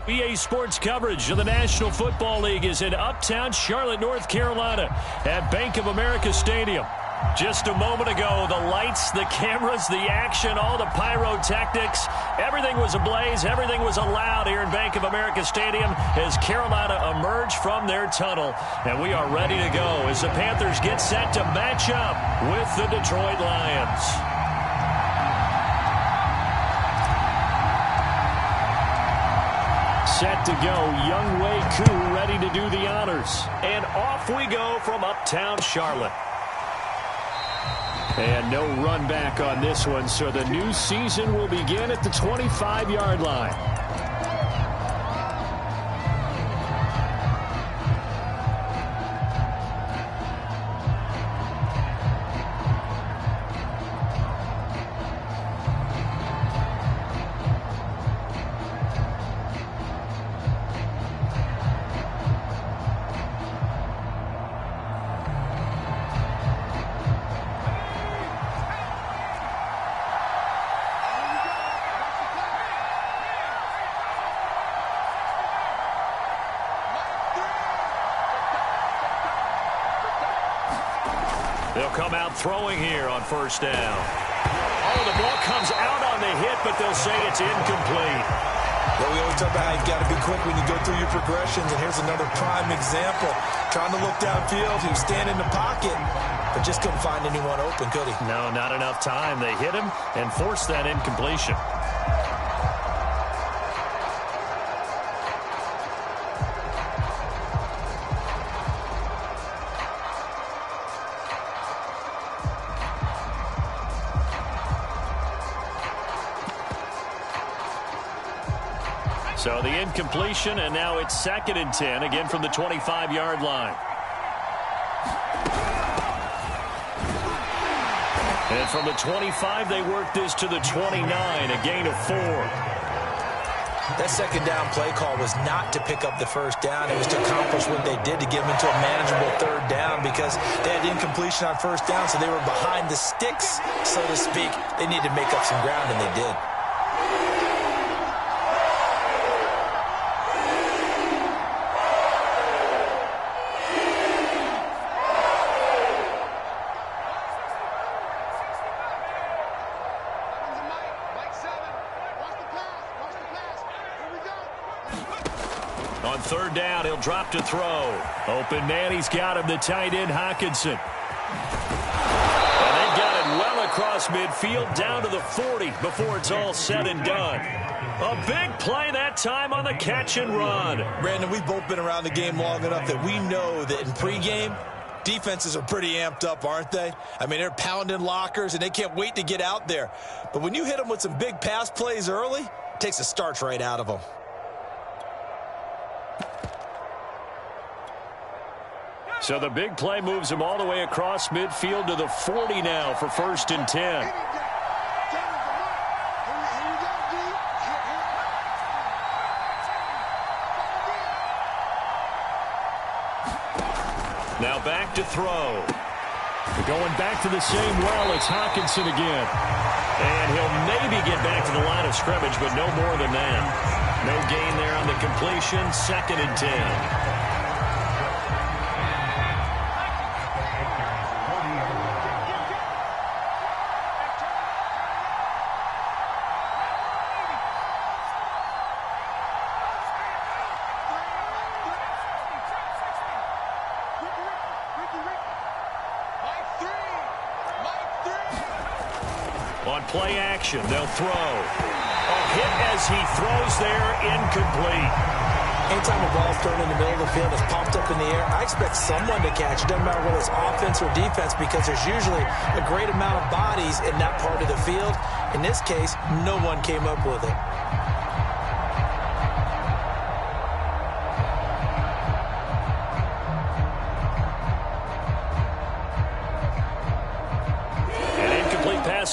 EA Sports coverage of the National Football League is in uptown Charlotte, North Carolina at Bank of America Stadium. Just a moment ago, the lights, the cameras, the action, all the pyrotechnics, everything was ablaze, everything was allowed here in Bank of America Stadium as Carolina emerged from their tunnel. And we are ready to go as the Panthers get set to match up with the Detroit Lions. Set to go, Young Wei Koo ready to do the honors. And off we go from uptown Charlotte. And no run back on this one, so the new season will begin at the 25-yard line. They'll come out throwing here on first down. Oh, the ball comes out on the hit, but they'll say it's incomplete. Well, we always talk about how you've got to be quick when you go through your progressions, and here's another prime example. Trying to look downfield, he was standing in the pocket, but just couldn't find anyone open, could he? No, not enough time. They hit him and forced that incompletion. So the incompletion, and now it's 2nd and 10, again from the 25-yard line. And from the 25, they work this to the 29, a gain of 4. That second down play call was not to pick up the first down. It was to accomplish what they did to get them into a manageable 3rd down because they had incompletion on first down, so they were behind the sticks, so to speak. They needed to make up some ground, and they did. On 3rd down, he'll drop to throw. Open man, he's got him, the tight end, Hockenson. And they've got it well across midfield, down to the 40 before it's all said and done. A big play that time on the catch and run. Brandon, we've both been around the game long enough that we know that in pregame, defenses are pretty amped up, aren't they? I mean, they're pounding lockers, and they can't wait to get out there. But when you hit them with some big pass plays early, it takes the starch right out of them. So the big play moves him all the way across midfield to the 40 now for 1st and 10. Now back to throw. Going back to the same well, it's Hockenson again. And he'll maybe get back to the line of scrimmage, but no more than that. No gain there on the completion, 2nd and 10. On play action, they'll throw. A hit as he throws there, incomplete. Anytime a ball's thrown in the middle of the field, it's popped up in the air, I expect someone to catch. It doesn't matter whether it's offense or defense because there's usually a great amount of bodies in that part of the field. In this case, no one came up with it.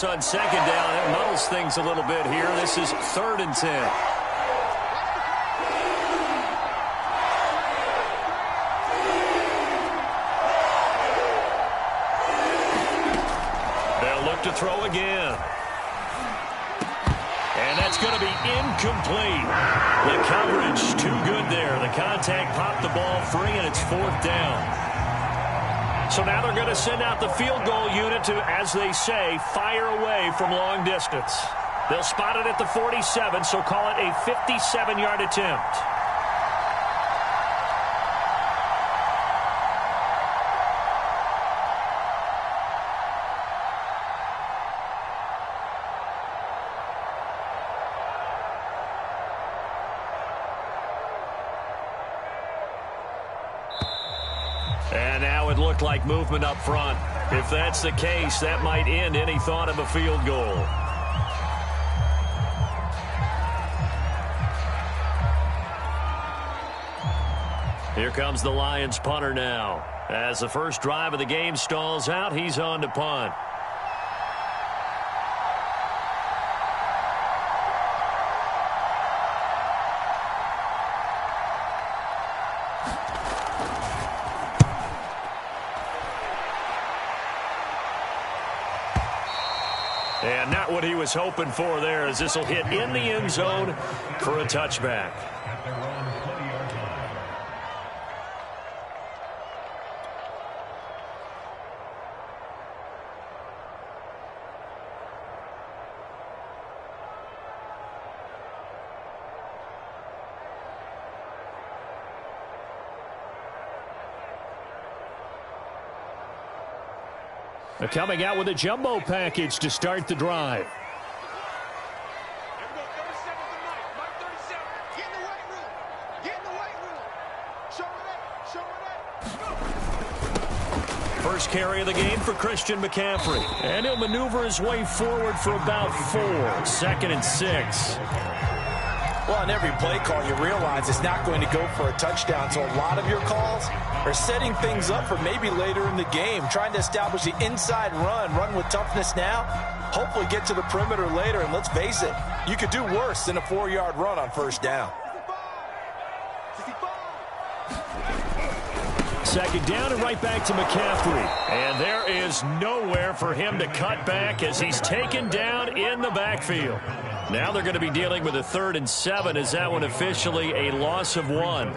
On 2nd down, it muddles things a little bit here. This is 3rd and 10. They'll look to throw again. And that's going to be incomplete. The coverage too good there. The contact popped the ball free, and it's 4th down. So now they're going to send out the field goal unit to, as they say, fire away from long distance. They'll spot it at the 47, so call it a 57-yard attempt. And now it looked like movement up front. If that's the case, that might end any thought of a field goal. Here comes the Lions punter now. As the first drive of the game stalls out, he's on to punt. And not what he was hoping for there, as this will hit in the end zone for a touchback. They're coming out with a jumbo package to start the drive. First carry of the game for Christian McCaffrey. And he'll maneuver his way forward for about 4. 2nd and 6. Well, on every play call, you realize it's not going to go for a touchdown. So a lot of your calls are setting things up for maybe later in the game, trying to establish the inside run with toughness now, hopefully get to the perimeter later. And let's face it, you could do worse than a 4-yard run on first down. 2nd down and right back to McCaffrey. And there is nowhere for him to cut back as he's taken down in the backfield. Now they're going to be dealing with a 3rd and 7. Is that one officially a loss of 1?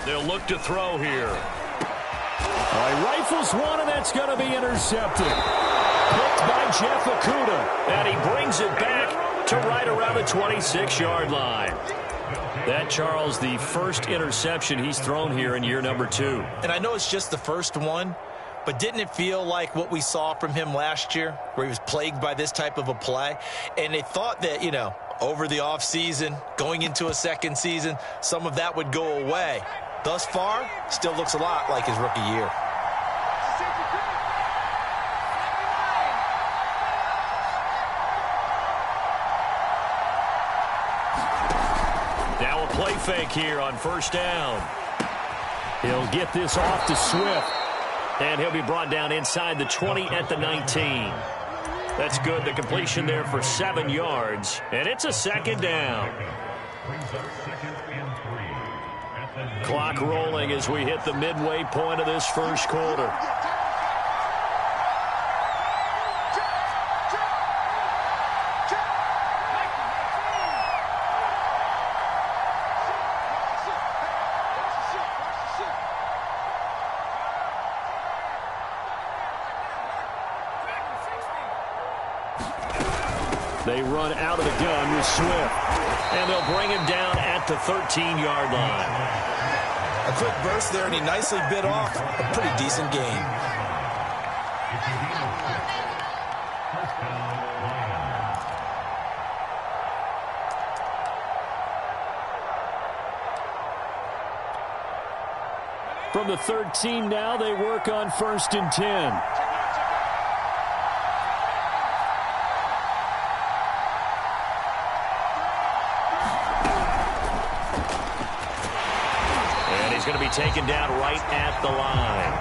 They'll look to throw here. All right, rifles one, and that's going to be intercepted. Picked by Jeff Okudah, and he brings it back to right around the 26-yard line. That, Charles, the first interception he's thrown here in year number 2. And I know it's just the first one, but didn't it feel like what we saw from him last year, where he was plagued by this type of a play? And they thought that, you know, over the offseason, going into a second season, some of that would go away. Thus far, still looks a lot like his rookie year. Now a play fake here on first down. He'll get this off to Swift. And he'll be brought down inside the 20 at the 19. That's good. The completion there for 7 yards. And it's a 2nd down. Clock rolling as we hit the midway point of this first quarter. They run out of the gun with Swift. And they'll bring him down at the 13-yard line. A quick burst there, and he nicely bit off a pretty decent gain. From the 13 now, they work on 1st and 10. He's going to be taken down right at the line.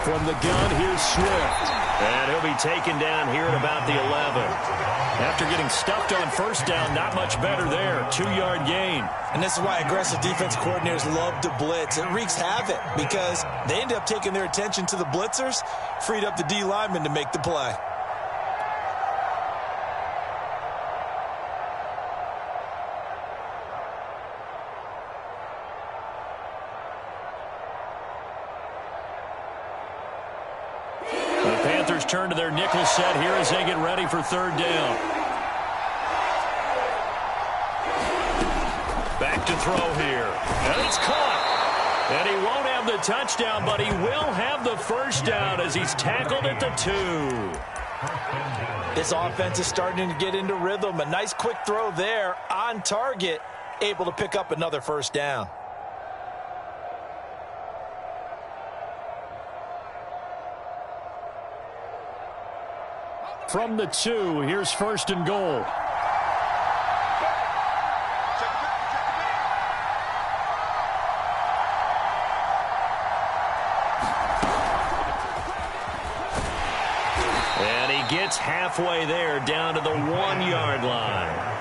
From the gun, here's Swift. And he'll be taken down here at about the 11. After getting stuffed on first down, not much better there. 2-yard gain. And this is why aggressive defense coordinators love to blitz. It wreaks havoc because they end up taking their attention to the blitzers, freed up the D lineman to make the play. Turn to their nickel set here as they get ready for third down. Back to throw here. And it's caught. And he won't have the touchdown, but he will have the first down as he's tackled at the 2. This offense is starting to get into rhythm. A nice quick throw there on target, able to pick up another first down. From the 2, here's first and goal. And he gets halfway there, down to the 1-yard line.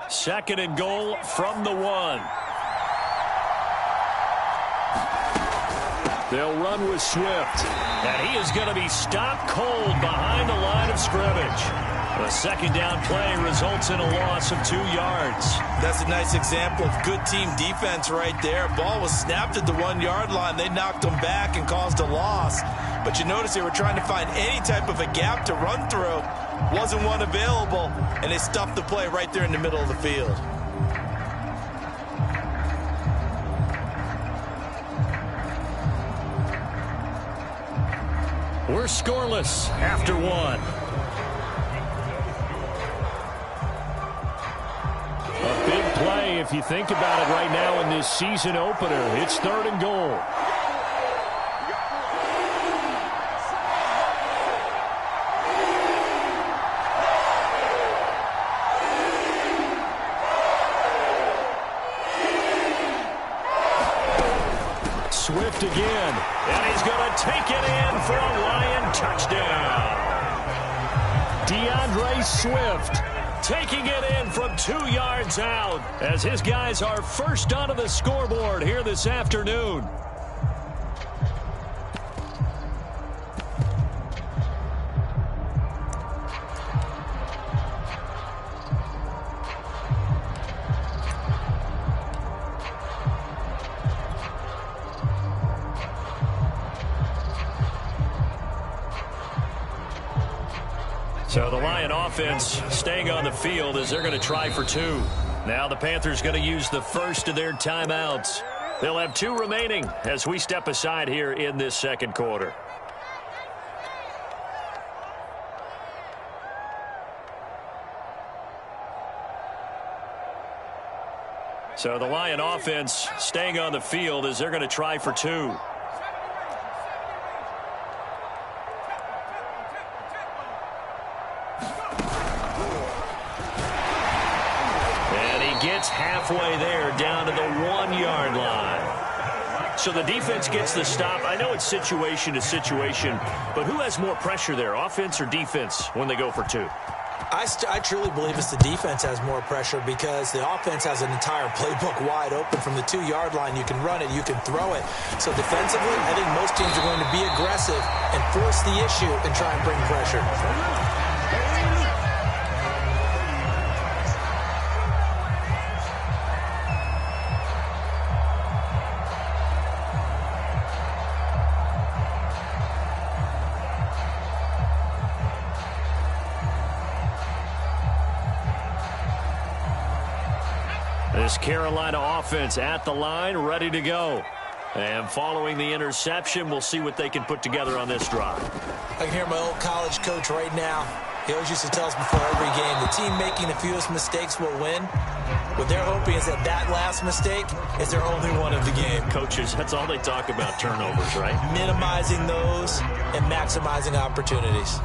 Second and goal from the 1. They'll run with Swift. And he is going to be stopped cold behind the line of scrimmage. A second down play results in a loss of 2 yards. That's a nice example of good team defense right there. Ball was snapped at the 1-yard line. They knocked him back and caused a loss. But you notice they were trying to find any type of a gap to run through. Wasn't one available, and they stuffed the play right there in the middle of the field. We're scoreless after 1. A big play if you think about it right now in this season opener. It's third and goal. Swift again, and he's going to take it in for a Lion touchdown. DeAndre Swift taking it in from 2 yards out as his guys are first onto the scoreboard here this afternoon. So the Lion offense staying on the field as they're going to try for 2. Now the Panthers going to use the first of their timeouts. They'll have 2 remaining as we step aside here in this second quarter. So the Lion offense staying on the field as they're going to try for 2. Gets halfway there, down to the 1-yard line. So the defense gets the stop. I know it's situation to situation, but who has more pressure there, offense or defense, when they go for 2? I truly believe it's the defense has more pressure because the offense has an entire playbook wide open from the 2-yard line. You can run it, you can throw it. So defensively, I think most teams are going to be aggressive and force the issue and try and bring pressure. This Carolina offense at the line, ready to go. And following the interception, we'll see what they can put together on this drive. I can hear my old college coach right now. He always used to tell us before every game, the team making the fewest mistakes will win. What they're hoping is that last mistake is their only one of the game. Coaches, that's all they talk about, turnovers, right? Minimizing those and maximizing opportunities.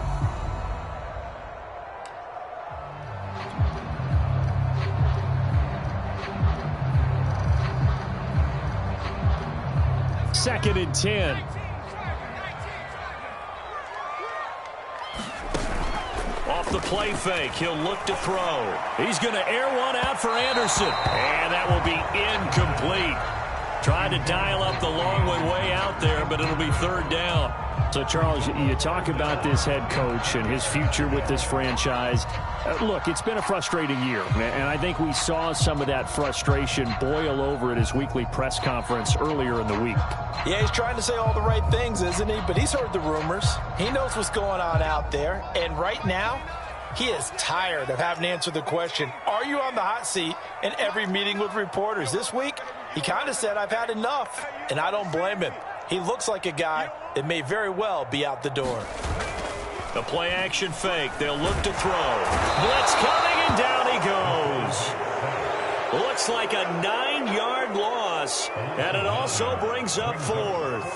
Second and 10. Off the play fake, he'll look to throw. He's going to air one out for Anderson. And that will be incomplete. Tried to dial up the long way out there, but it'll be third down. So, Charles, you talk about this head coach and his future with this franchise. Look, it's been a frustrating year, and I think we saw some of that frustration boil over at his weekly press conference earlier in the week. Yeah, he's trying to say all the right things, isn't he? But he's heard the rumors. He knows what's going on out there. And right now, he is tired of having to answer the question, are you on the hot seat in every meeting with reporters? This week, he kind of said, I've had enough, and I don't blame him. He looks like a guy that may very well be out the door. The play-action fake. They'll look to throw. Blitz coming, and down he goes. Looks like a 9-yard loss, and it also brings up fourth.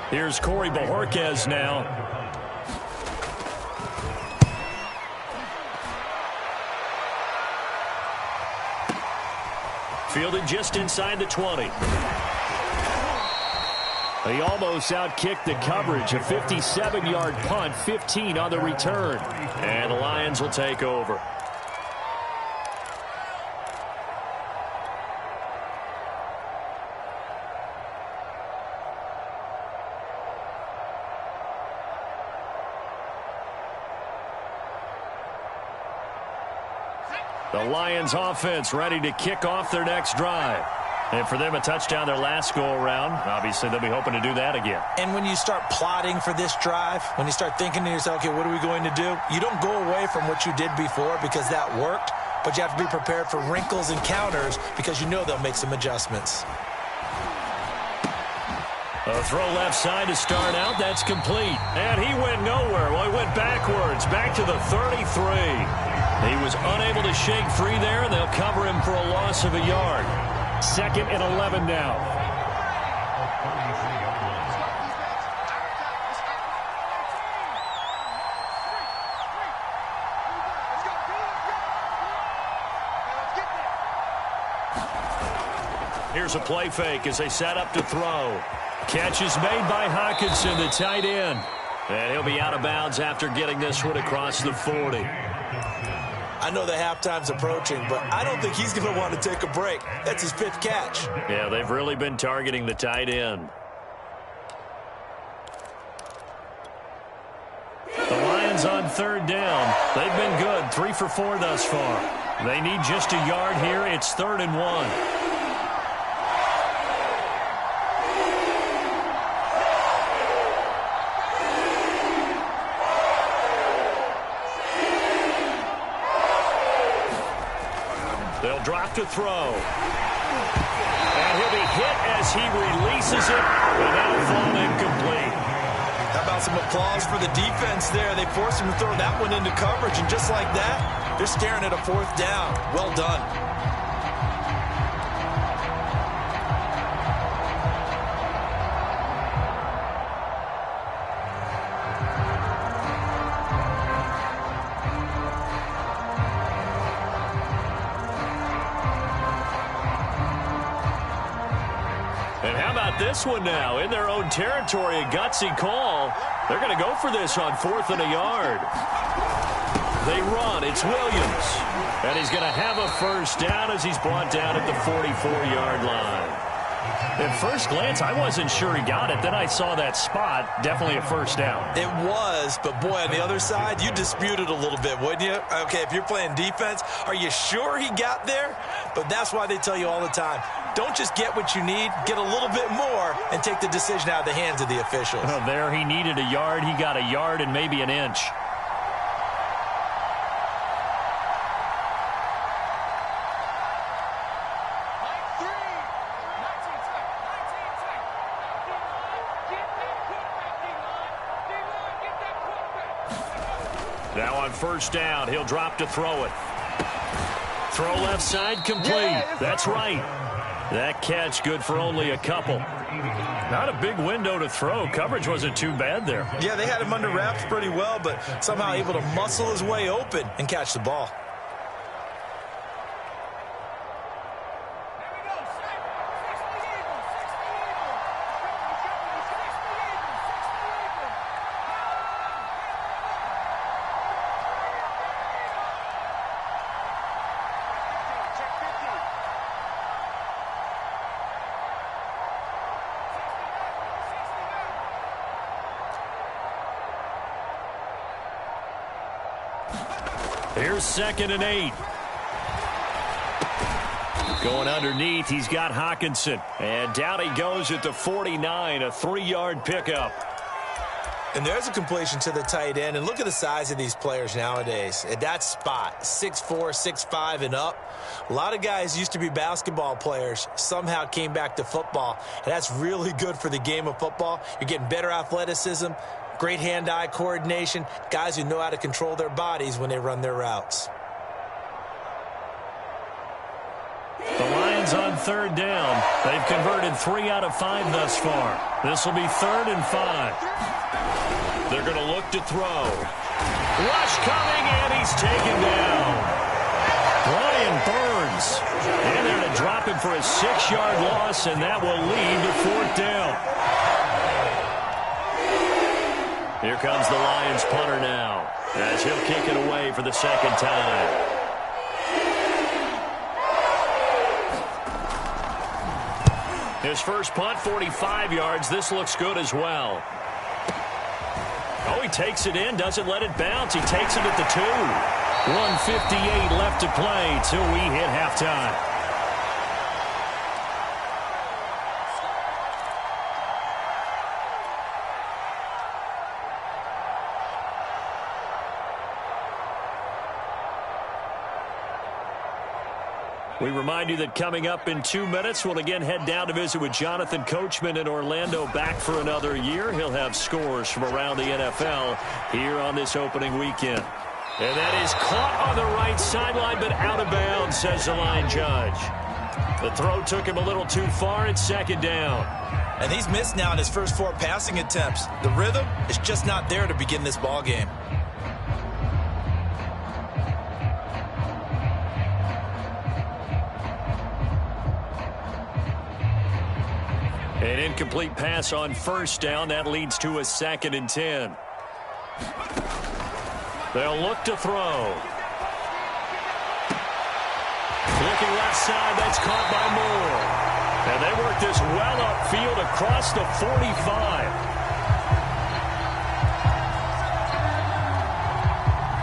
Here's Corey Bojorquez now. Fielded just inside the 20. He almost outkicked the coverage. A 57-yard punt, 15 on the return. And the Lions will take over. The Lions offense ready to kick off their next drive. And for them, a touchdown their last go-around. Obviously, they'll be hoping to do that again. And when you start plotting for this drive, when you start thinking to yourself, okay, what are we going to do? You don't go away from what you did before because that worked, but you have to be prepared for wrinkles and counters because you know they'll make some adjustments. A throw left side to start out. That's complete. And he went nowhere. Well, he went backwards, back to the 33. He was unable to shake free there, and they'll cover him for a loss of a yard. Second and 11 now. Here's a play fake as they set up to throw. Catch is made by Hockenson, the tight end. And he'll be out of bounds after getting this one across the 40. I know the halftime's approaching, but I don't think he's going to want to take a break. That's his fifth catch. Yeah, they've really been targeting the tight end. The Lions on third down. They've been good, 3 for 4 thus far. They need just a yard here. It's 3rd and 1. They'll drop to throw. And he'll be hit as he releases it, and that'll fall incomplete. How about some applause for the defense there? They forced him to throw that one into coverage, and just like that, they're staring at a 4th down. Well done. And how about this one now? In their own territory, a gutsy call. They're going to go for this on 4th and a yard. They run. It's Williams. And he's going to have a first down as he's brought down at the 44-yard line. At first glance, I wasn't sure he got it. Then I saw that spot. Definitely a first down. It was, but boy, on the other side, you disputed a little bit, wouldn't you? Okay, if you're playing defense, are you sure he got there? But that's why they tell you all the time, don't just get what you need, get a little bit more, and take the decision out of the hands of the officials. Oh, there he needed a yard. He got a yard and maybe an inch. Now on first down, he'll drop to throw it. Throw left side, complete. That's right. That catch good for only a couple. Not a big window to throw. Coverage wasn't too bad there. Yeah, they had him under wraps pretty well, but somehow able to muscle his way open and catch the ball. Here's 2nd and 8. Going underneath, he's got Hawkinson. And down he goes at the 49, a 3-yard pickup. And there's a completion to the tight end. And look at the size of these players nowadays. At that spot, 6'4", 6'5", and up. A lot of guys used to be basketball players, somehow came back to football. And that's really good for the game of football. You're getting better athleticism, great hand-eye coordination, guys who know how to control their bodies when they run their routes. The Lions on 3rd down. They've converted 3 out of 5 thus far. This will be 3rd and 5. They're going to look to throw. Rush coming, and he's taken down. Brian Burns. And they're going to drop him for a 6-yard loss, and that will lead to 4th down. Here comes the Lions punter now, as he'll kick it away for the 2nd time. His first punt, 45 yards. This looks good as well. Oh, he takes it in, doesn't let it bounce. He takes it at the 2. 1:58 left to play till we hit halftime. We remind you that coming up in 2 minutes, we'll again head down to visit with Jonathan Coachman in Orlando, back for another year. He'll have scores from around the NFL here on this opening weekend. And that is caught on the right sideline, but out of bounds, says the line judge. The throw took him a little too far. It's 2nd down. And he's missed now in his first 4 passing attempts. The rhythm is just not there to begin this ball game. An incomplete pass on first down. That leads to a 2nd and 10. They'll look to throw. Looking left side. That's caught by Moore. And they work this well upfield across the 45.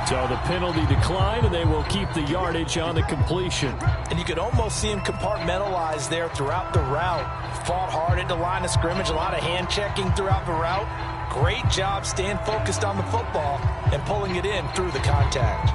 So the penalty declined, and they will keep the yardage on the completion. And you could almost see him compartmentalize there throughout the route. Fought hard at the line of scrimmage, a lot of hand checking throughout the route. Great job staying focused on the football and pulling it in through the contact.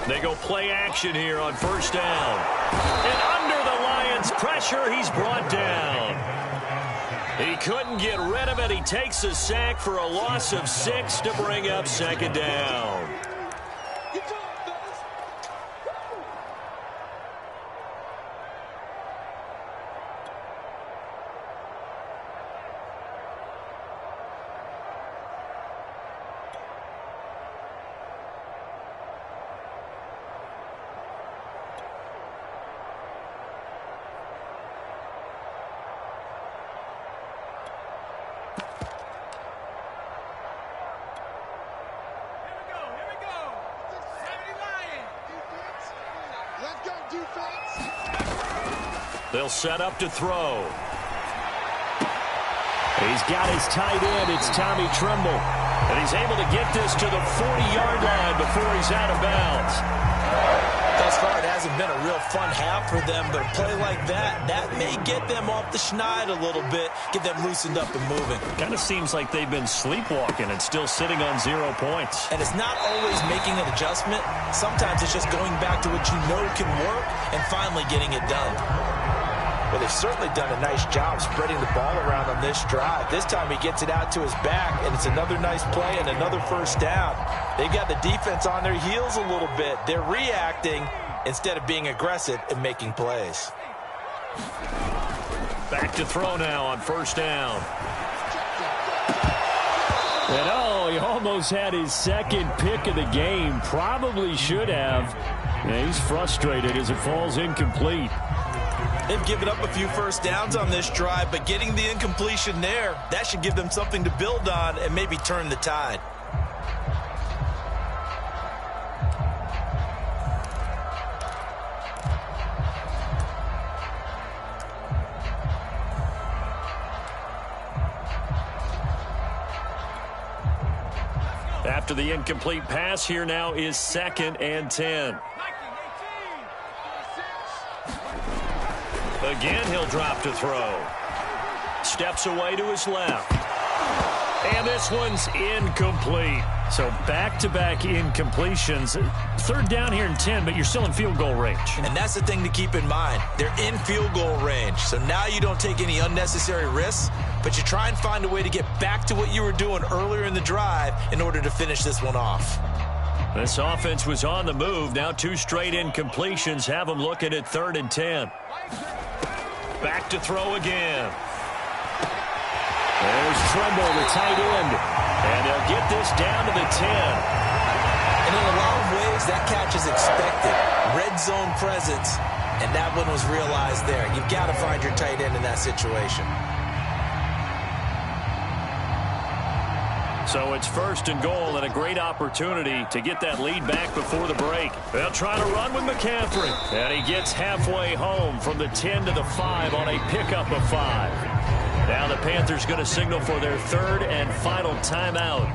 They go play action here on first down. And under the Lions' pressure, he's brought down. He couldn't get rid of it. He takes a sack for a loss of 6 to bring up 2nd down. They'll set up to throw. He's got his tight end. It's Tommy Tremble. And he's able to get this to the 40-yard line before he's out of bounds. Thus far, it hasn't been a real fun half for them, but a play like that may get them off the schneid a little bit, get them loosened up and moving. Kind of seems like they've been sleepwalking and still sitting on 0 points. And it's not always making an adjustment. Sometimes it's just going back to what you know can work and finally getting it done. Well, they've certainly done a nice job spreading the ball around on this drive. This time he gets it out to his back, and it's another nice play and another first down. They've got the defense on their heels a little bit. They're reacting instead of being aggressive and making plays. Back to throw now on first down. And oh, he almost had his second pick of the game. Probably should have. Yeah, he's frustrated as it falls incomplete. They've given up a few first downs on this drive, but getting the incompletion there, that should give them something to build on and maybe turn the tide. After the incomplete pass, here now is 2nd and 10. Again, he'll drop to throw. Steps away to his left. And this one's incomplete. So back-to-back incompletions. 3rd down here and 10, but you're still in field goal range. And that's the thing to keep in mind. They're in field goal range. So now you don't take any unnecessary risks, but you try and find a way to get back to what you were doing earlier in the drive in order to finish this one off. This offense was on the move. Now 2 straight incompletions have them looking at 3rd and 10. Back to throw again. There's Trumbull, the tight end. And they'll get this down to the 10. And in a lot of ways, that catch is expected. Red zone presence, and that one was realized there. You've got to find your tight end in that situation. So it's 1st and goal and a great opportunity to get that lead back before the break. They'll try to run with McCaffrey. And he gets halfway home from the 10 to the 5 on a pickup of 5. Now the Panthers going to signal for their 3rd and final timeout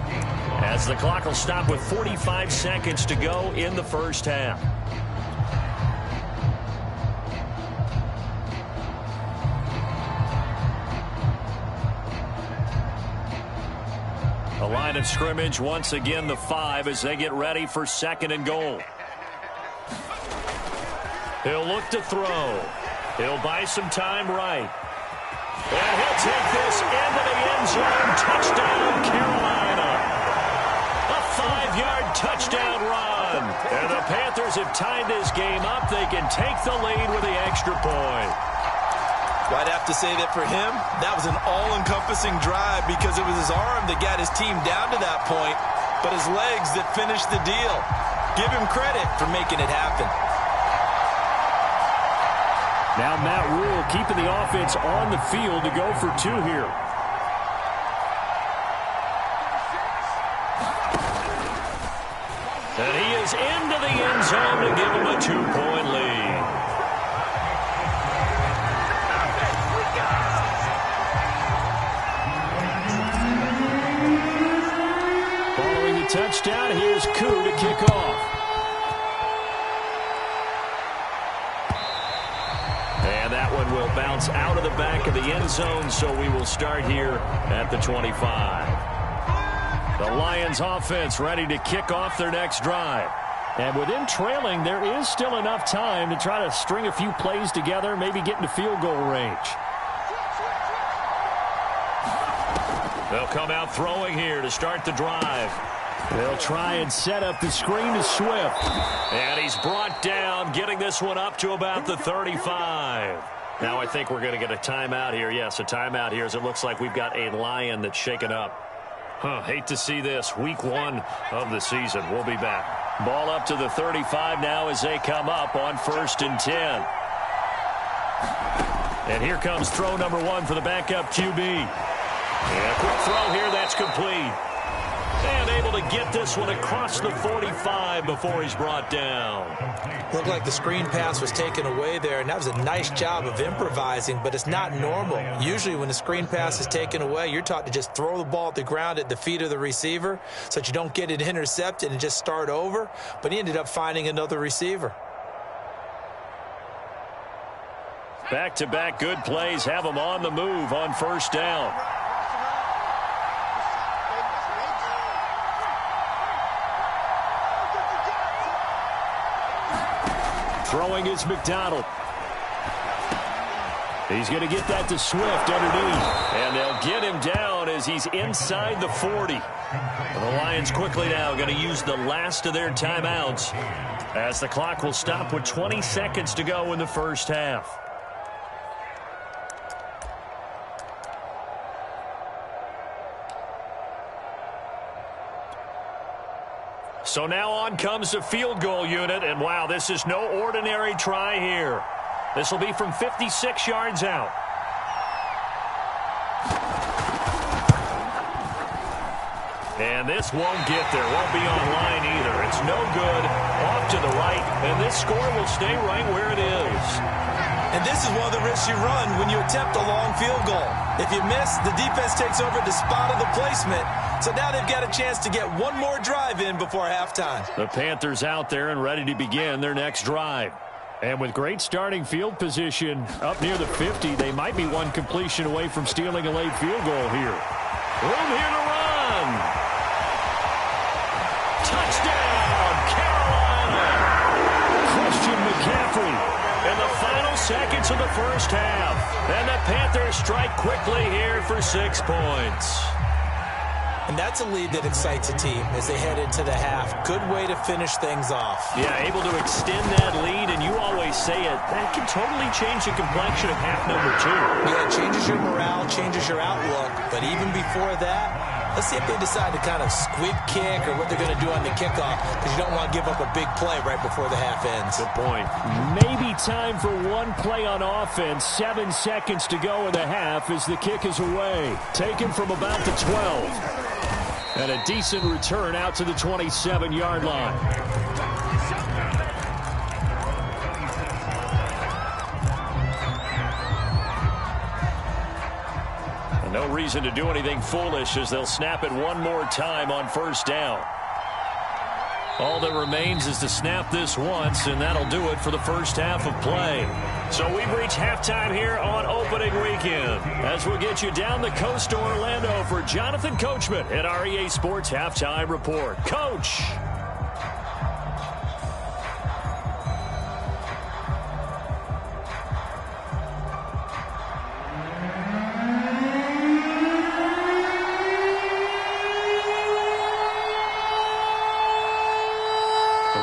as the clock will stop with 45 seconds to go in the first half. The line of scrimmage once again the 5 as they get ready for 2nd and goal. He'll look to throw. He'll buy some time right. And he'll take this into the end zone. Touchdown, Carolina. A 5-yard touchdown run. And the Panthers have tied this game up. They can take the lead with the extra point. Well, I'd have to say that for him, that was an all-encompassing drive because it was his arm that got his team down to that point, but his legs that finished the deal. Give him credit for making it happen. Now Matt Rule keeping the offense on the field to go for 2 here. And he is into the end zone to give him a 2-point lead. Following the touchdown, here's Koo to kick off. And that one will bounce out of the back of the end zone, so we will start here at the 25. The Lions offense ready to kick off their next drive. And with them trailing, there is still enough time to try to string a few plays together, maybe get into field goal range. They'll come out throwing here to start the drive. They'll try and set up the screen to Swift. And he's brought down, getting this one up to about the 35. Now I think we're going to get a timeout here. Yes, a timeout here as it looks like we've got a Lion that's shaken up. Hate to see this. Week 1 of the season. We'll be back. Ball up to the 35 now as they come up on 1st and 10. And here comes throw number 1 for the backup QB. And a quick throw here, that's complete. And able to get this one across the 45 before he's brought down. Looked like the screen pass was taken away there, and that was a nice job of improvising, but it's not normal. Usually when the screen pass is taken away, you're taught to just throw the ball at the ground at the feet of the receiver so that you don't get it intercepted and just start over, but he ended up finding another receiver. Back-to-back good plays have them on the move on first down. Throwing is McDonald. He's going to get that to Swift underneath. And they'll get him down as he's inside the 40. And the Lions quickly now going to use the last of their timeouts as the clock will stop with 20 seconds to go in the first half. So now on comes the field goal unit, and wow, this is no ordinary try here. This will be from 56 yards out. And this won't get there, won't be on line either. It's no good, off to the right, and this score will stay right where it is. And this is one of the risks you run when you attempt a long field goal. If you miss, the defense takes over the spot of the placement. So now they've got a chance to get one more drive in before halftime. The Panthers out there and ready to begin their next drive. And with great starting field position up near the 50, they might be one completion away from stealing a late field goal here. Room here to run. Touchdown, Carolina. Christian McCaffrey in the final seconds of the first half. And the Panthers strike quickly here for 6 points. And that's a lead that excites a team as they head into the half. Good way to finish things off. Yeah, able to extend that lead, and you always say it, that can totally change the complexion of half number 2. Yeah, it changes your morale, changes your outlook. But even before that, let's see if they decide to kind of squib kick or what they're going to do on the kickoff, because you don't want to give up a big play right before the half ends. Good point. Maybe time for one play on offense. 7 seconds to go in the half as the kick is away. Taken from about the 12. And a decent return out to the 27-yard line. And no reason to do anything foolish as they'll snap it one more time on first down. All that remains is to snap this once, and that'll do it for the first half of play. So we've reached halftime here on opening weekend, as we'll get you down the coast to Orlando for Jonathan Coachman at our EA Sports Halftime Report. Coach!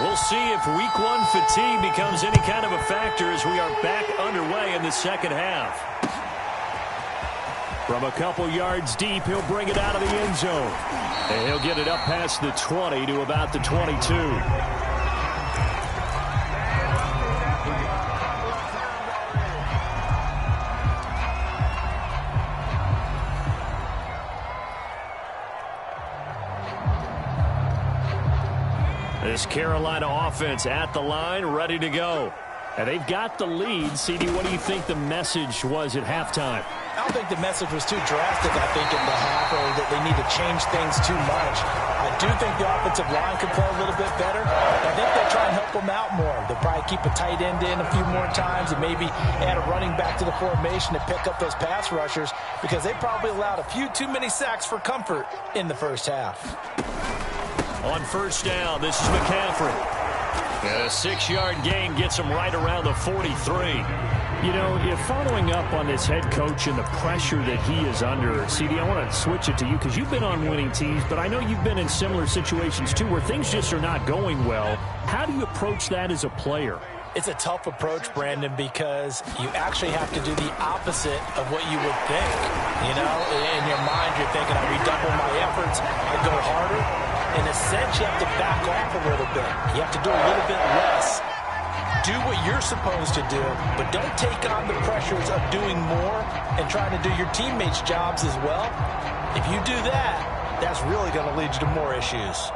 We'll see if week one fatigue becomes any kind of a factor as we are back underway in the second half. From a couple yards deep, he'll bring it out of the end zone. And he'll get it up past the 20 to about the 22. This Carolina offense at the line, ready to go. And they've got the lead. CD, what do you think the message was at halftime? I don't think the message was too drastic, I think, in the half, or that they need to change things too much. I do think the offensive line could play a little bit better. I think they'll try and help them out more. They'll probably keep a tight end in a few more times and maybe add a running back to the formation to pick up those pass rushers, because they probably allowed a few too many sacks for comfort in the first half. On first down, this is McCaffrey. And a 6-yard gain gets him right around the 43. You know, if following up on this head coach and the pressure that he is under, CD, I want to switch it to you because you've been on winning teams, but I know you've been in similar situations too where things just are not going well. How do you approach that as a player? It's a tough approach, Brandon, because you actually have to do the opposite of what you would think. You know, in your mind, you're thinking, I redouble my efforts, I go harder. In a sense, you have to back off a little bit. You have to do a little bit less. Do what you're supposed to do, but don't take on the pressures of doing more and trying to do your teammates' jobs as well. If you do that, that's really going to lead you to more issues.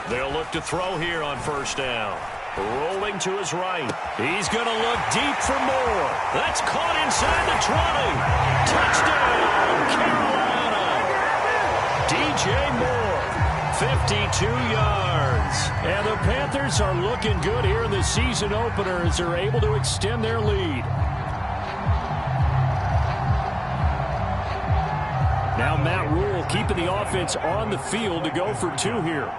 They'll look to throw here on first down. Rolling to his right. He's going to look deep for more. That's caught inside the 20. Touchdown, Carolina. DJ Moore, 52 yards. And the Panthers are looking good here in the season opener as they're able to extend their lead. Now Matt Rule keeping the offense on the field to go for 2 here.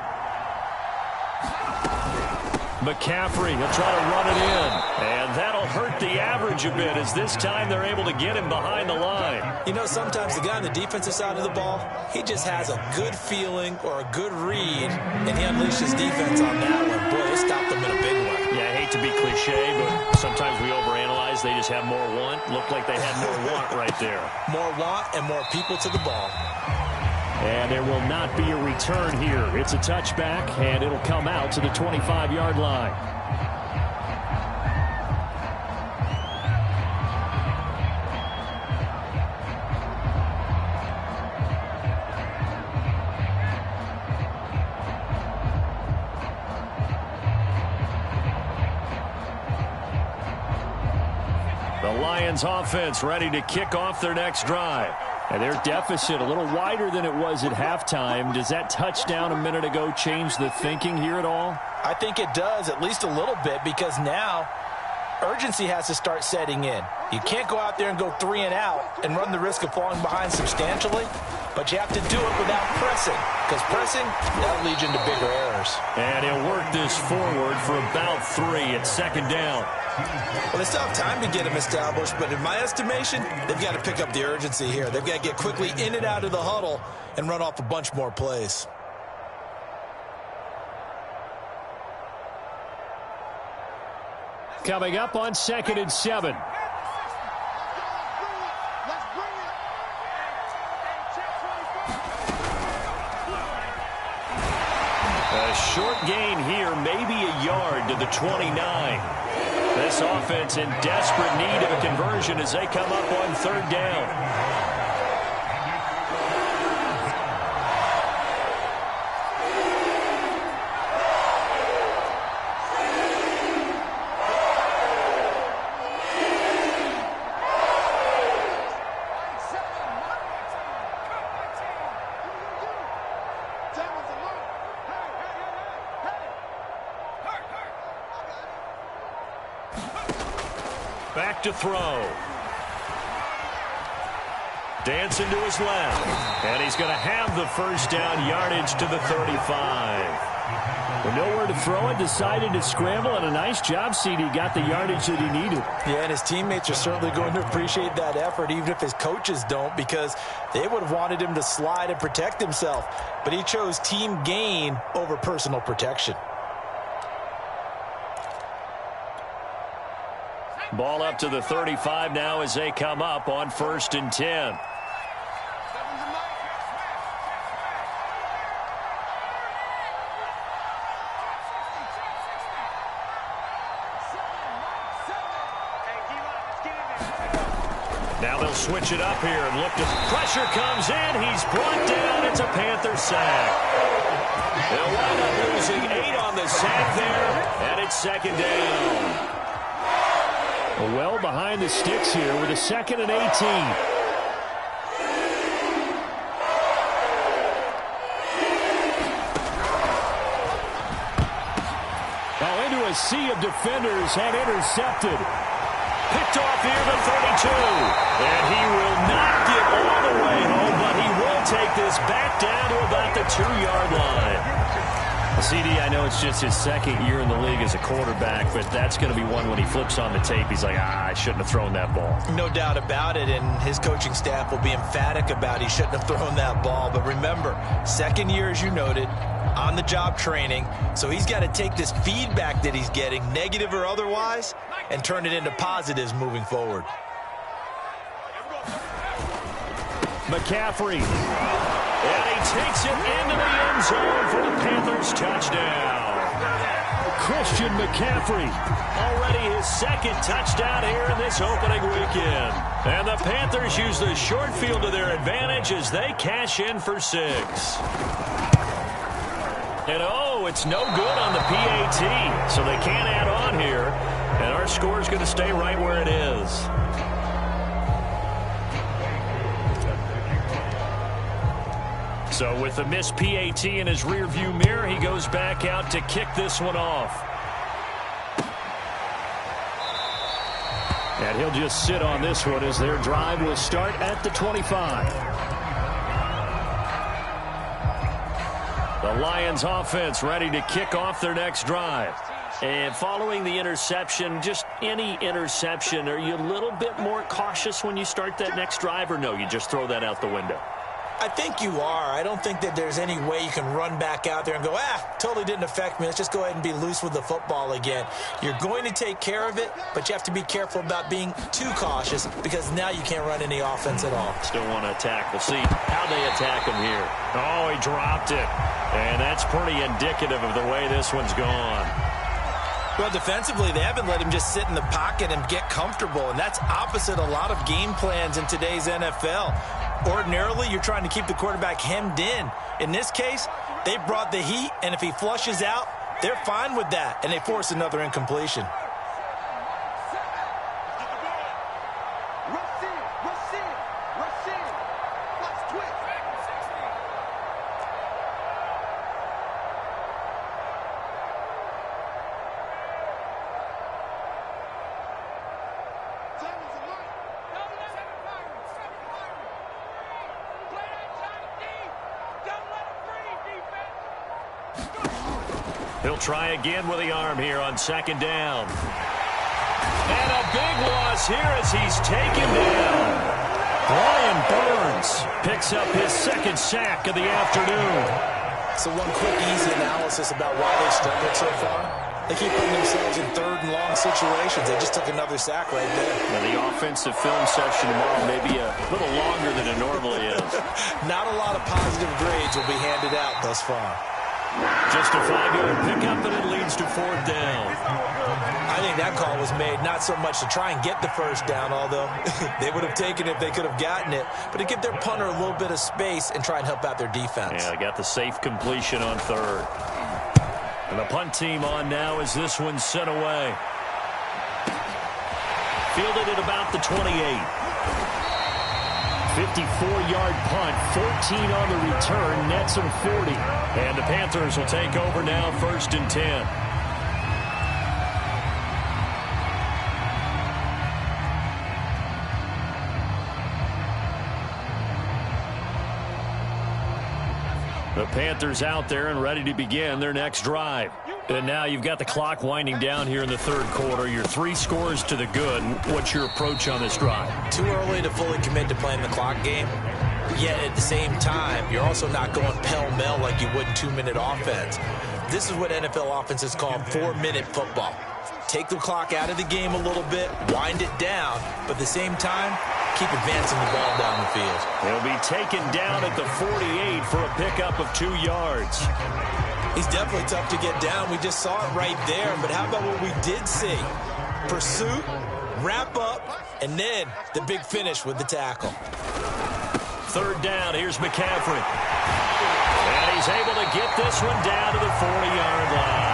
McCaffrey will try to run it in. And that'll hurt the average a bit as this time they're able to get him behind the line. You know, sometimes the guy on the defensive side of the ball, he just has a good feeling or a good read, and he unleashed his defense on that one. Boy, they stopped them in a big one. Yeah, I hate to be cliche, but sometimes we overanalyze. They just have more want. Looked like they had more want right there. More want and more people to the ball. And there will not be a return here. It's a touchback, and it'll come out to the 25-yard line. The Lions offense ready to kick off their next drive. And their deficit a little wider than it was at halftime. Does that touchdown a minute ago change the thinking here at all? I think it does, at least a little bit, because now urgency has to start setting in. You can't go out there and go 3 and out and run the risk of falling behind substantially, but you have to do it without pressing, because pressing, that'll lead you into bigger errors. And he'll work this forward for about 3 at second down. Well, they still have time to get him established, but in my estimation, they've got to pick up the urgency here. They've got to get quickly in and out of the huddle and run off a bunch more plays. Coming up on 2nd and 7. A short gain here, maybe a yard to the 29. This offense in desperate need of a conversion as they come up on 3rd down. Back to throw. Dancing to his left. And he's going to have the first down, yardage to the 35. With nowhere to throw it, decided to scramble, and a nice job, CD. Got the yardage that he needed. Yeah, and his teammates are certainly going to appreciate that effort, even if his coaches don't, because they would have wanted him to slide and protect himself. But he chose team gain over personal protection. Ball up to the 35 now as they come up on 1st and 10. Now they'll switch it up here and look to pressure comes in. He's brought down. It's a Panther sack. They'll wind up losing 8 on the sack there, and it's 2nd down. Well behind the sticks here with a 2nd and 18. Now into a sea of defenders and intercepted. Picked off here to 32. And he will not get all the way home, but he will take this back down to about the 2-yard line. CD, I know it's just his 2nd year in the league as a quarterback, but that's going to be one when he flips on the tape. He's like, I shouldn't have thrown that ball. No doubt about it, and his coaching staff will be emphatic about he shouldn't have thrown that ball. But remember, 2nd year, as you noted, on-the-job training, so he's got to take this feedback that he's getting, negative or otherwise, and turn it into positives moving forward. McCaffrey. And he takes it into the end zone for the Panthers touchdown. Christian McCaffrey. Already his 2nd touchdown here in this opening weekend. And the Panthers use the short field to their advantage as they cash in for 6. And oh, it's no good on the PAT. So they can't add on here. And our score is going to stay right where it is. So with the missed PAT in his rearview mirror, he goes back out to kick this one off. And he'll just sit on this one as their drive will start at the 25. The Lions offense ready to kick off their next drive. And following the interception, just any interception, are you a little bit more cautious when you start that next drive, or no, you just throw that out the window? I think you are. I don't think that there's any way you can run back out there and go, totally didn't affect me. Let's just go ahead and be loose with the football again. You're going to take care of it, but you have to be careful about being too cautious because now you can't run any offense at all. Still want to attack. We'll see how they attack him here. Oh, he dropped it. And that's pretty indicative of the way this one's gone. Well, defensively, they haven't let him just sit in the pocket and get comfortable, and that's opposite a lot of game plans in today's NFL. Ordinarily, you're trying to keep the quarterback hemmed in. In this case, they brought the heat, and if he flushes out, they're fine with that, and they force another incompletion. He'll try again with the arm here on second down. And a big loss here as he's taken down. Brian Burns picks up his second sack of the afternoon. So one quick, easy analysis about why they struggled so far. They keep putting themselves in third and long situations. They just took another sack right there. Now the offensive film session tomorrow may be a little longer than it normally is. Not a lot of positive grades will be handed out thus far. Just a 5-yard pickup, and it leads to fourth down. I think that call was made not so much to try and get the first down, although they would have taken it if they could have gotten it, but to give their punter a little bit of space and try and help out their defense. Yeah, they got the safe completion on third. And the punt team on now as this one's sent away. Fielded at about the 28. 54-yard punt, 14 on the return, nets him 40. And the Panthers will take over now, 1st and 10. The Panthers out there and ready to begin their next drive. And now you've got the clock winding down here in the third quarter. Your 3 scores to the good. What's your approach on this drive? Too early to fully commit to playing the clock game. Yet at the same time, you're also not going pell-mell like you would 2-minute offense. This is what NFL offenses call 4-minute football. Take the clock out of the game a little bit, wind it down, but at the same time, keep advancing the ball down the field. He'll be taken down at the 48 for a pickup of 2 yards. He's definitely tough to get down. We just saw it right there, but how about what we did see? Pursuit, wrap up, and then the big finish with the tackle. Third down, here's McCaffrey. And he's able to get this one down to the 40-yard line.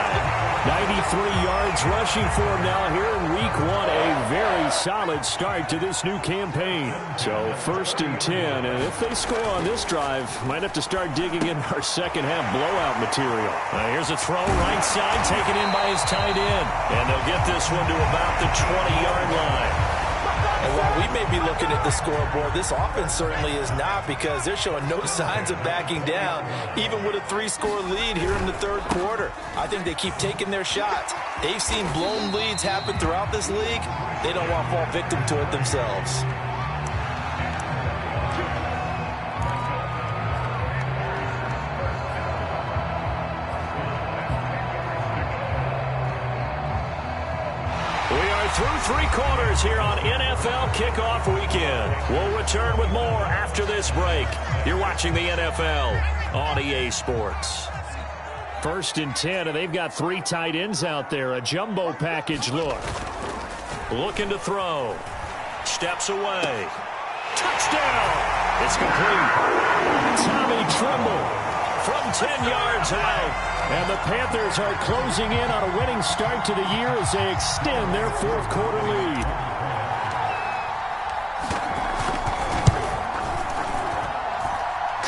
93 yards rushing for him now here in week 1. A very solid start to this new campaign. So 1st and 10, and if they score on this drive, might have to start digging in our second half blowout material. Here's a throw right side taken in by his tight end. And they'll get this one to about the 20-yard line. And while we may be looking at the scoreboard, this offense certainly is not, because they're showing no signs of backing down, even with a 3-score lead here in the third quarter. I think they keep taking their shots. They've seen blown leads happen throughout this league. They don't want to fall victim to it themselves. Through 3 quarters here on NFL Kickoff Weekend. We'll return with more after this break. You're watching the NFL on EA Sports. 1st and 10, and they've got 3 tight ends out there. A jumbo package look. Looking to throw. Steps away. Touchdown! It's complete. Tommy Tremble from 10 yards out. And the Panthers are closing in on a winning start to the year as they extend their 4th quarter lead.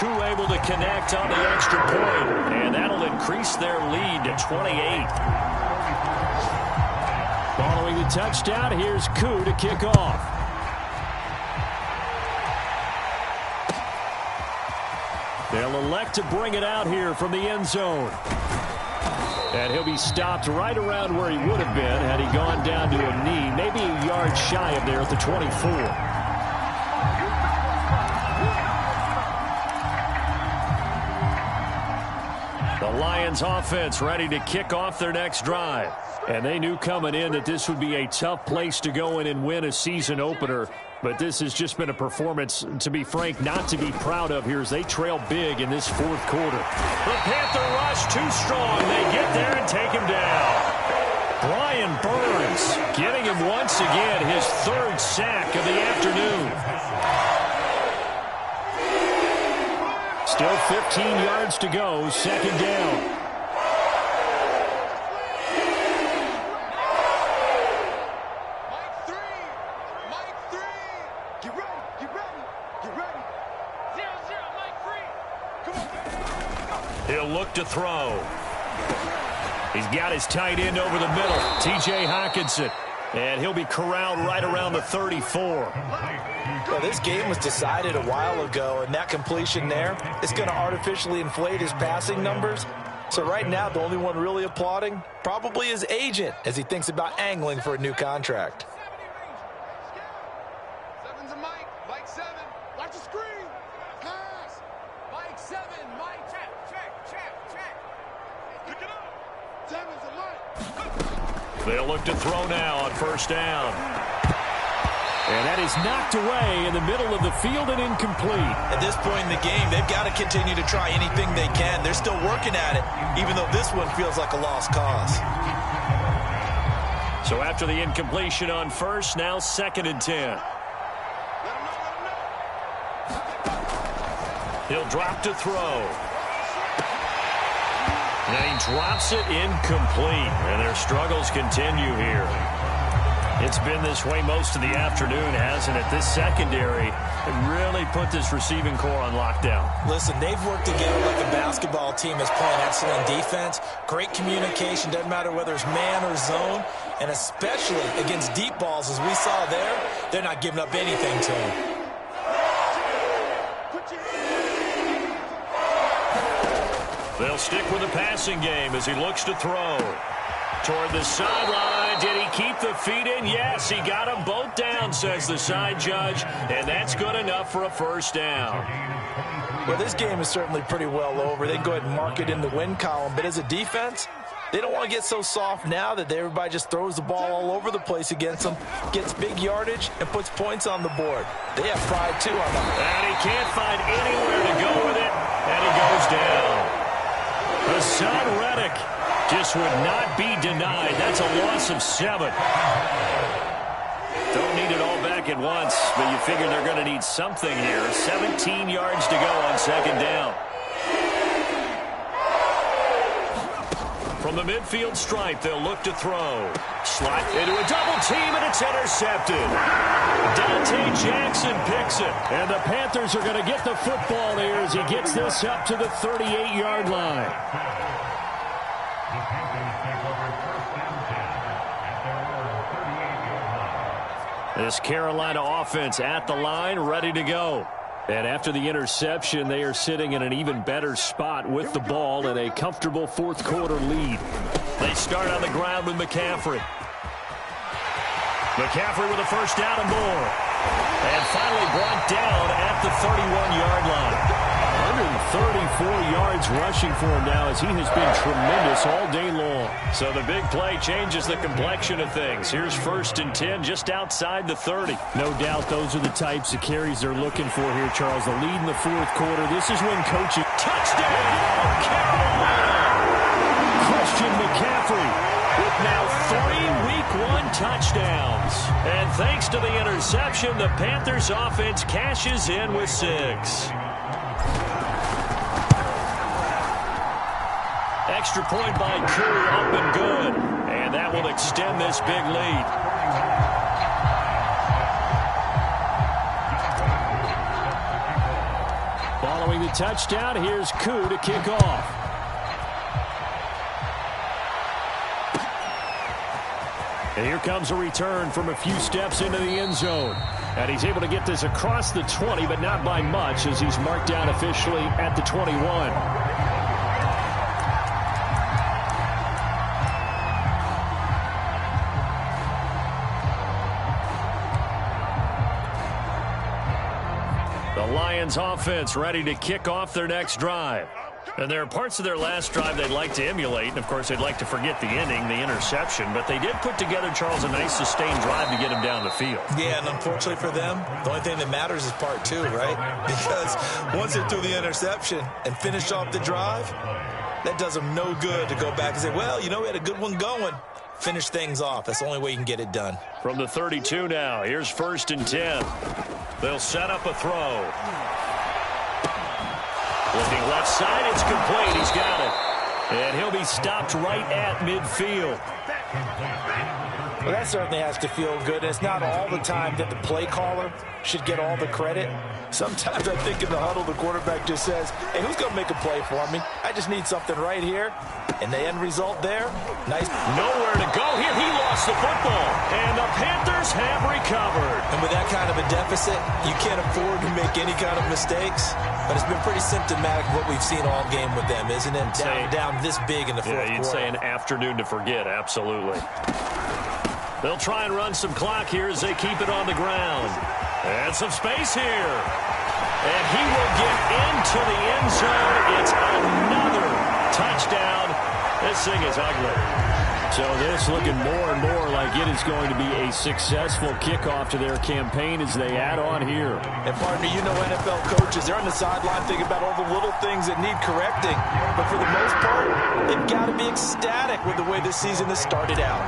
Koo able to connect on the extra point, and that'll increase their lead to 28. Following the touchdown, here's Koo to kick off. They'll elect to bring it out here from the end zone. And he'll be stopped right around where he would have been had he gone down to a knee, maybe a yard shy of there at the 24. The Lions offense ready to kick off their next drive. And they knew coming in that this would be a tough place to go in and win a season opener. But this has just been a performance, to be frank, not to be proud of here as they trail big in this fourth quarter. The Panther rush too strong. They get there and take him down. Brian Burns getting him once again his third sack of the afternoon. Still 15 yards to go, second down. He'll look to throw. He's got his tight end over the middle, T.J. Hockenson. And he'll be corralled right around the 34. Well, this game was decided a while ago, and that completion there is going to artificially inflate his passing numbers. So right now, the only one really applauding probably his agent as he thinks about angling for a new contract. Seven's a Mike. Mike 7. Watch the screen. Pass. Mike 7. Mike. Check. Pick it up. 7's a Mike. They'll look to throw now on first down. And that is knocked away in the middle of the field and incomplete. At this point in the game, they've got to continue to try anything they can. They're still working at it, even though this one feels like a lost cause. So after the incompletion on first, now 2nd and 10. He'll drop to throw. And he drops it incomplete. And their struggles continue here. It's been this way most of the afternoon, hasn't it? This secondary really put this receiving core on lockdown. Listen, they've worked together like a basketball team that's playing excellent defense. Great communication, doesn't matter whether it's man or zone. And especially against deep balls, as we saw there, they're not giving up anything to him. They'll stick with the passing game as he looks to throw. Toward the sideline. Did he keep the feet in? Yes, he got them both down, says the side judge. And that's good enough for a first down. Well, this game is certainly pretty well over. They can go ahead and mark it in the win column. But as a defense, they don't want to get so soft now that everybody just throws the ball all over the place against them, gets big yardage, and puts points on the board. They have pride, too, on that. And he can't find anywhere to go with it. And he goes down. Hassan Reddick just would not be denied. That's a loss of 7. Don't need it all back at once, but you figure they're going to need something here. 17 yards to go on second down. From the midfield stripe, they'll look to throw. Slot into a double team, and it's intercepted. Dante Jackson picks it. And the Panthers are going to get the football here as he gets this up to the 38-yard line. This Carolina offense at the line, ready to go. And after the interception, they are sitting in an even better spot with the ball and a comfortable fourth quarter lead. They start on the ground with McCaffrey. McCaffrey with a first down and more. And finally brought down at the 31-yard line. 134 yards rushing for him now as he has been tremendous all day long. So the big play changes the complexion of things. Here's 1st and 10 just outside the 30. No doubt those are the types of carries they're looking for here, Charles. The lead in the fourth quarter. This is when coaching. Touchdown, Carolina! Christian McCaffrey with now 3 Week 1 touchdowns. And thanks to the interception, the Panthers offense cashes in with 6. Extra point by Koo, up and good. And that will extend this big lead. Throwing the touchdown, here's Koo to kick off. And here comes a return from a few steps into the end zone. And he's able to get this across the 20, but not by much, as he's marked down officially at the 21. The Lions offense ready to kick off their next drive. And there are parts of their last drive they'd like to emulate. And, of course, they'd like to forget the ending, the interception. But they did put together, Charles, a nice sustained drive to get him down the field. Yeah, and unfortunately for them, the only thing that matters is part two, right? Because once they threw the interception and finished off the drive, that does them no good to go back and say, well, you know, we had a good one going. Finish things off. That's the only way you can get it done. From the 32 now, here's 1st and 10. They'll set up a throw. Looking left side, it's complete. He's got it. And he'll be stopped right at midfield. Well, that certainly has to feel good. It's not all the time that the play caller should get all the credit. Sometimes I think in the huddle, the quarterback just says, hey, who's going to make a play for me? I just need something right here. And the end result there, nice. Nowhere to go here. He lost the football. And the Panthers have recovered. And with that kind of a deficit, you can't afford to make any kind of mistakes. But it's been pretty symptomatic of what we've seen all game with them, isn't it? Down this big in the fourth quarter. You'd say an afternoon to forget, absolutely. They'll try and run some clock here as they keep it on the ground. And some space here. And he will get into the end zone. It's another touchdown. This thing is ugly. So this looking more and more like it is going to be a successful kickoff to their campaign as they add on here. And partner, you know NFL coaches, they're on the sideline thinking about all the little things that need correcting. But for the most part, they've got to be ecstatic with the way this season has started out.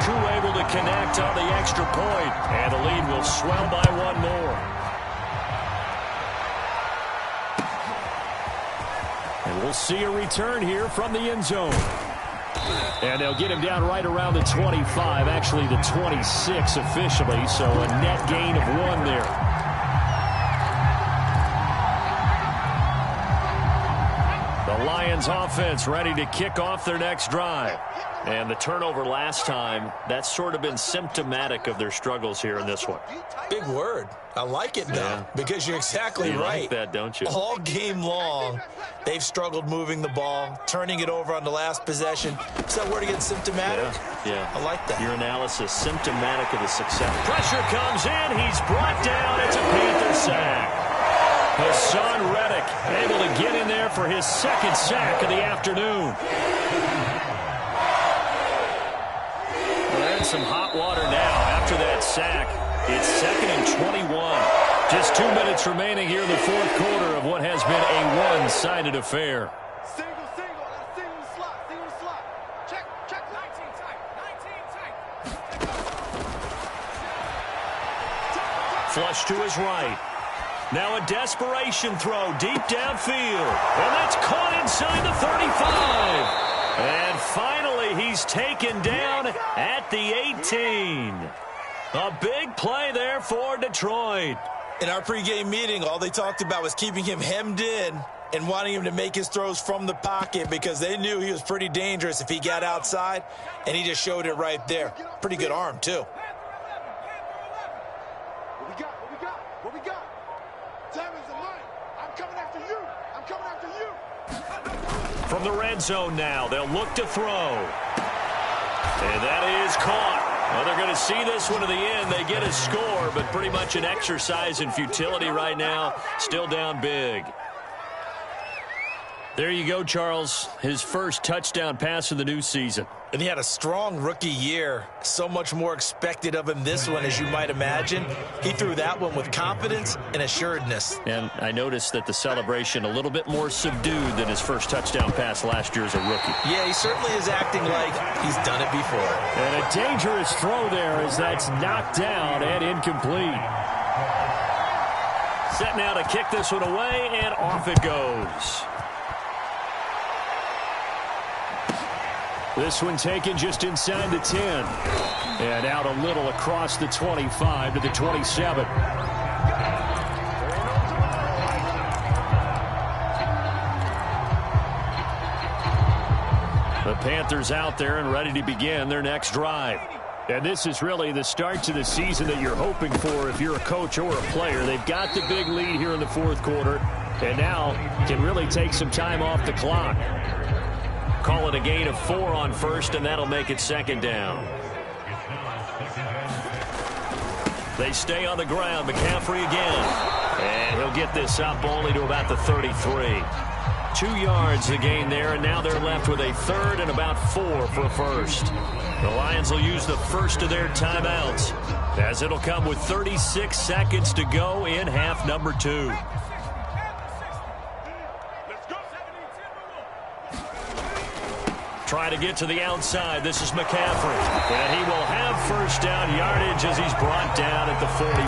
Koo able to connect on the extra point, and the lead will swell by one more. And we'll see a return here from the end zone. And they'll get him down right around the 25, actually the 26 officially, so a net gain of 1 there. The Lions offense ready to kick off their next drive. And the turnover last time, that's sort of been symptomatic of their struggles here in this one. Big word. I like it, though, because you're exactly right. You like that, don't you? All game long, they've struggled moving the ball, turning it over on the last possession. Is that word again, symptomatic? Yeah. I like that. Your analysis, symptomatic of the success. Pressure comes in. He's brought down. It's a Panther sack. Hassan Reddick able to get in there for his second sack of the afternoon. We're in some hot water now after that sack. It's 2nd and 21. Just 2 minutes remaining here in the fourth quarter of what has been a one-sided affair. Single slot. Check, 19 tight. Flush to his right. Now a desperation throw deep downfield. And that's caught inside the 35. And finally, he's taken down at the 18. A big play there for Detroit. In our pregame meeting, all they talked about was keeping him hemmed in and wanting him to make his throws from the pocket because they knew he was pretty dangerous if he got outside, and he just showed it right there. Pretty good arm, too. What we got? Diamonds and light. I'm coming after you. From the red zone now, they'll look to throw. And that is caught. Well, they're going to see this one to the end. They get a score, but pretty much an exercise in futility right now. Still down big. There you go, Charles. His first touchdown pass of the new season. And he had a strong rookie year. So much more expected of him this one, as you might imagine. He threw that one with confidence and assuredness. And I noticed that the celebration a little bit more subdued than his first touchdown pass last year as a rookie. Yeah, he certainly is acting like he's done it before. And a dangerous throw there as that's knocked down and incomplete. Set now to kick this one away, and off it goes. This one taken just inside the 10. And out a little across the 25 to the 27. The Panthers out there and ready to begin their next drive. And this is really the start to the season that you're hoping for if you're a coach or a player. They've got the big lead here in the fourth quarter, and now can really take some time off the clock. Call it a gain of 4 on first, and that'll make it second down. They stay on the ground. McCaffrey again. And he'll get this up only to about the 33. 2 yards the gain there, and now they're left with a third and about 4 for a first. The Lions will use the first of their timeouts, as it'll come with 36 seconds to go in half number 2. Try to get to the outside. This is McCaffrey. And he will have first down yardage as he's brought down at the 41.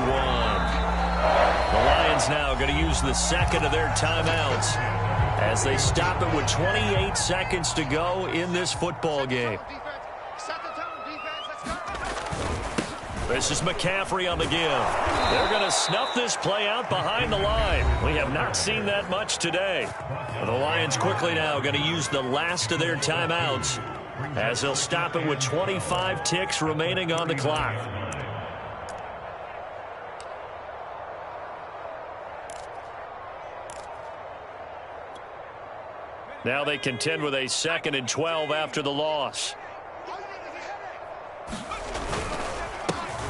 The Lions now going to use the second of their timeouts as they stop it with 28 seconds to go in this football game. This is McCaffrey on the give. They're going to snuff this play out behind the line. We have not seen that much today. The Lions quickly now going to use the last of their timeouts as they'll stop it with 25 ticks remaining on the clock. Now they contend with a 2nd and 12 after the loss.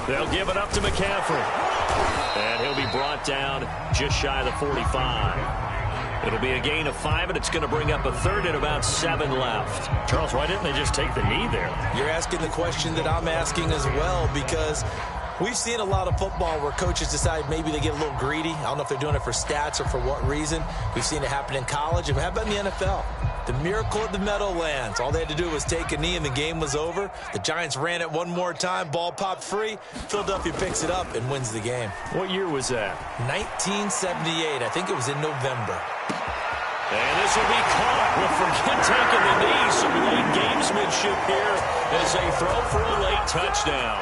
They'll give it up to McCaffrey. And he'll be brought down just shy of the 45. It'll be a gain of 5, and it's going to bring up a third and about 7 left. Charles, why didn't they just take the knee there? You're asking the question that I'm asking as well, because we've seen a lot of football where coaches decide maybe they get a little greedy. I don't know if they're doing it for stats or for what reason. We've seen it happen in college. And how about in the NFL? The miracle of the Meadowlands. All they had to do was take a knee and the game was over. The Giants ran it one more time. Ball popped free. Philadelphia picks it up and wins the game. What year was that? 1978. I think it was in November. And this will be caught with forget taking the knee. Some late gamesmanship here as they throw for a late touchdown.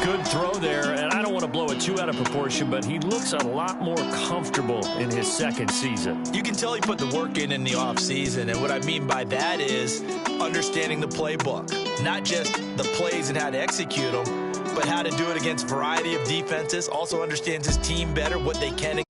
Good throw there, and I don't want to blow it too out of proportion, but he looks a lot more comfortable in his second season. You can tell he put the work in the offseason, and what I mean by that is understanding the playbook. Not just the plays and how to execute them, but how to do it against a variety of defenses. Also understands his team better, what they can